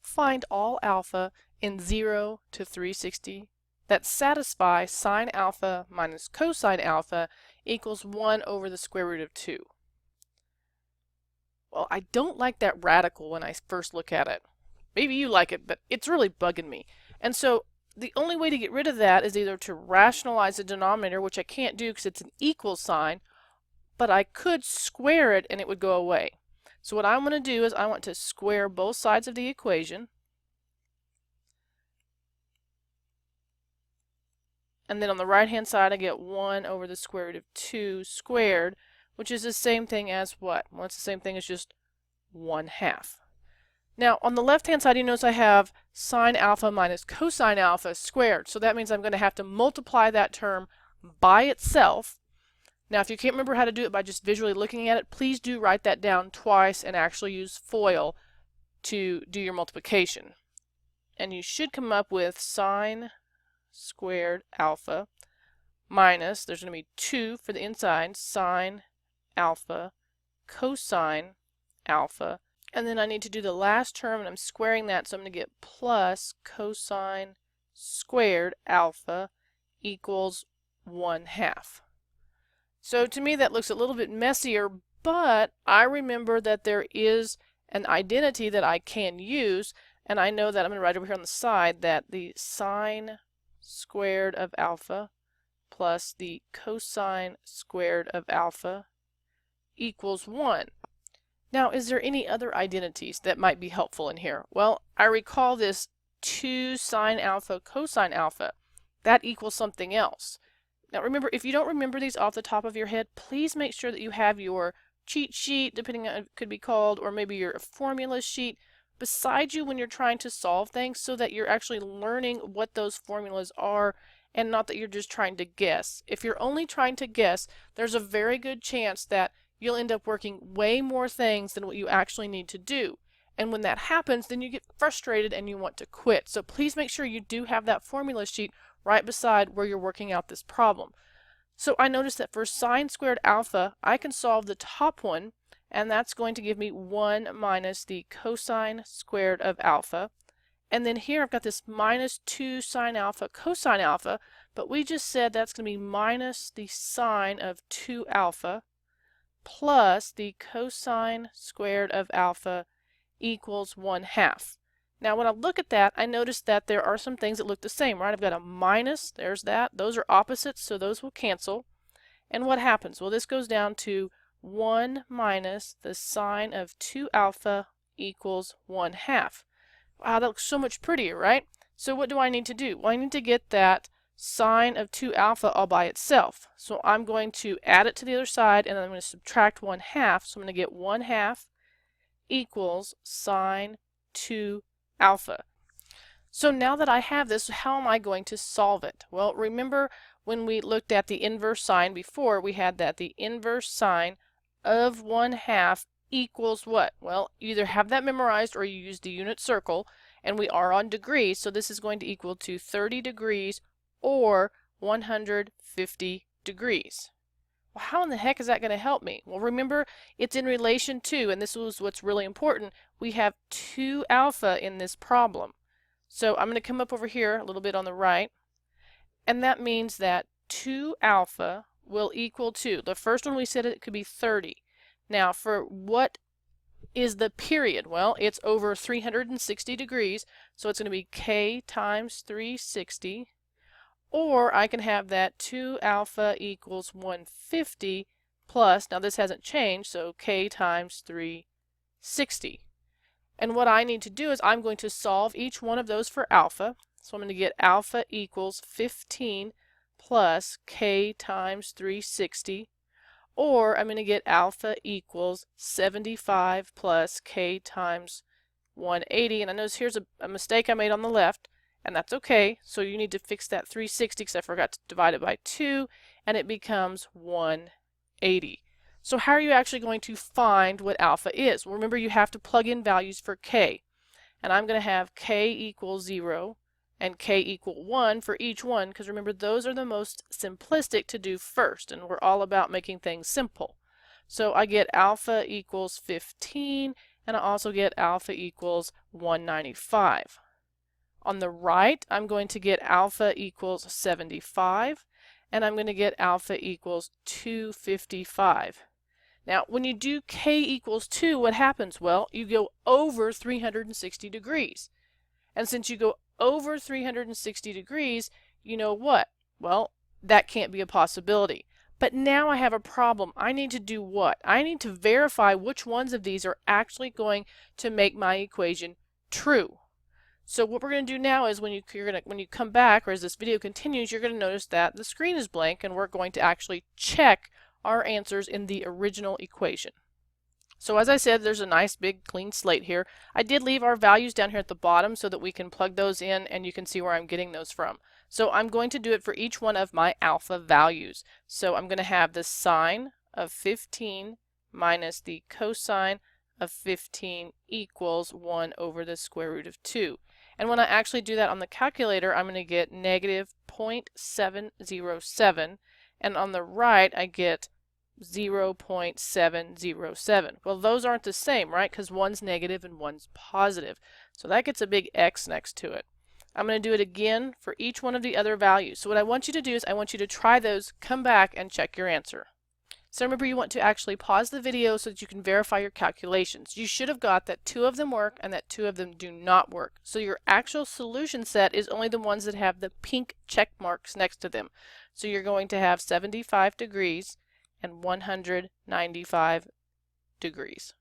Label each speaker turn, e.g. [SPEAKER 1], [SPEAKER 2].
[SPEAKER 1] find all alpha in 0 to 360 that satisfy sine alpha minus cosine alpha equals 1 over the square root of 2. Well, I don't like that radical when I first look at it. Maybe you like it, but it's really bugging me. And so the only way to get rid of that is either to rationalize the denominator, which I can't do because it's an equal sign, but I could square it and it would go away. So what I want to do is I want to square both sides of the equation. And then on the right-hand side, I get 1 over the square root of 2 squared, which is the same thing as what? Well, it's the same thing as just 1/2. Now, on the left-hand side, you notice I have sine alpha minus cosine alpha squared. So that means I'm going to have to multiply that term by itself. Now, if you can't remember how to do it by just visually looking at it, please do write that down twice and actually use FOIL to do your multiplication. And you should come up with sine squared alpha minus, there's going to be 2 for the inside, sine alpha cosine alpha. And then I need to do the last term, and I'm squaring that, so I'm going to get plus cosine squared alpha equals 1/2. So to me that looks a little bit messier, but I remember that there is an identity that I can use, and I know that I'm going to write over here on the side that the sine squared of alpha plus the cosine squared of alpha equals 1. Now, is there any other identities that might be helpful in here? Well, I recall this 2 sine alpha cosine alpha. That equals something else. Now remember, if you don't remember these off the top of your head, please make sure that you have your cheat sheet, depending on what it could be called, or maybe your formula sheet beside you when you're trying to solve things, so that you're actually learning what those formulas are and not that you're just trying to guess. If you're only trying to guess, there's a very good chance that you'll end up working way more things than what you actually need to do. And when that happens, then you get frustrated and you want to quit. So please make sure you do have that formula sheet right beside where you're working out this problem. So I noticed that for sine squared alpha, I can solve the top one, and that's going to give me 1 minus the cosine squared of alpha. And then here I've got this minus 2 sine alpha cosine alpha, but we just said that's going to be minus the sine of 2 alpha plus the cosine squared of alpha equals 1/2. Now when I look at that, I notice that there are some things that look the same, right? I've got a minus, there's that. Those are opposites, so those will cancel. And what happens? Well, this goes down to 1 minus the sine of 2 alpha equals 1/2. Wow, that looks so much prettier, right? So what do I need to do? Well, I need to get that sine of 2 alpha all by itself. So I'm going to add it to the other side, and I'm going to subtract 1/2. So I'm going to get 1/2 equals sine 2 alpha. So now that I have this, how am I going to solve it? Well, remember when we looked at the inverse sine before, we had that the inverse sine of 1/2 equals what? Well, you either have that memorized or you use the unit circle, and we are on degrees, so this is going to equal to 30 degrees or 150 degrees. Well, how in the heck is that going to help me? Well, remember, it's in relation to, and this was what's really important, we have 2 alpha in this problem. So I'm going to come up over here a little bit on the right, and that means that 2 alpha will equal to, the first one we said it could be 30. Now, for what is the period? Well, it's over 360 degrees, so it's going to be k times 360. Or I can have that 2 alpha equals 150 plus, now this hasn't changed, so k times 360. And what I need to do is I'm going to solve each one of those for alpha. So I'm going to get alpha equals 15 plus k times 360. Or I'm going to get alpha equals 75 plus k times 180. And I notice here's a mistake I made on the left. And that's okay. So you need to fix that 360 because I forgot to divide it by 2, and it becomes 180. So how are you actually going to find what alpha is? Well, remember, you have to plug in values for k. And I'm going to have k equal 0 and k equal 1 for each one, because remember, those are the most simplistic to do first, and we're all about making things simple. So I get alpha equals 15, and I also get alpha equals 195. On the right, I'm going to get alpha equals 75, and I'm going to get alpha equals 255. Now, when you do k equals 2, what happens? Well, you go over 360 degrees. And since you go over 360 degrees, you know what? Well, that can't be a possibility. But now I have a problem. I need to do what? I need to verify which ones of these are actually going to make my equation true. So what we're going to do now is when you come back, or as this video continues, you're going to notice that the screen is blank, and we're going to actually check our answers in the original equation. So as I said, there's a nice big clean slate here. I did leave our values down here at the bottom so that we can plug those in and you can see where I'm getting those from. So I'm going to do it for each one of my alpha values. So I'm going to have the sine of 15 minus the cosine of 15 equals 1 over the square root of 2. And when I actually do that on the calculator, I'm going to get negative 0.707, and on the right I get 0.707. Well, those aren't the same, right? Because one's negative and one's positive. So that gets a big X next to it. I'm going to do it again for each one of the other values. So what I want you to do is I want you to try those, come back, and check your answer. So remember, you want to actually pause the video so that you can verify your calculations. You should have got that 2 of them work and that 2 of them do not work. So your actual solution set is only the ones that have the pink check marks next to them. So you're going to have 75 degrees and 195 degrees.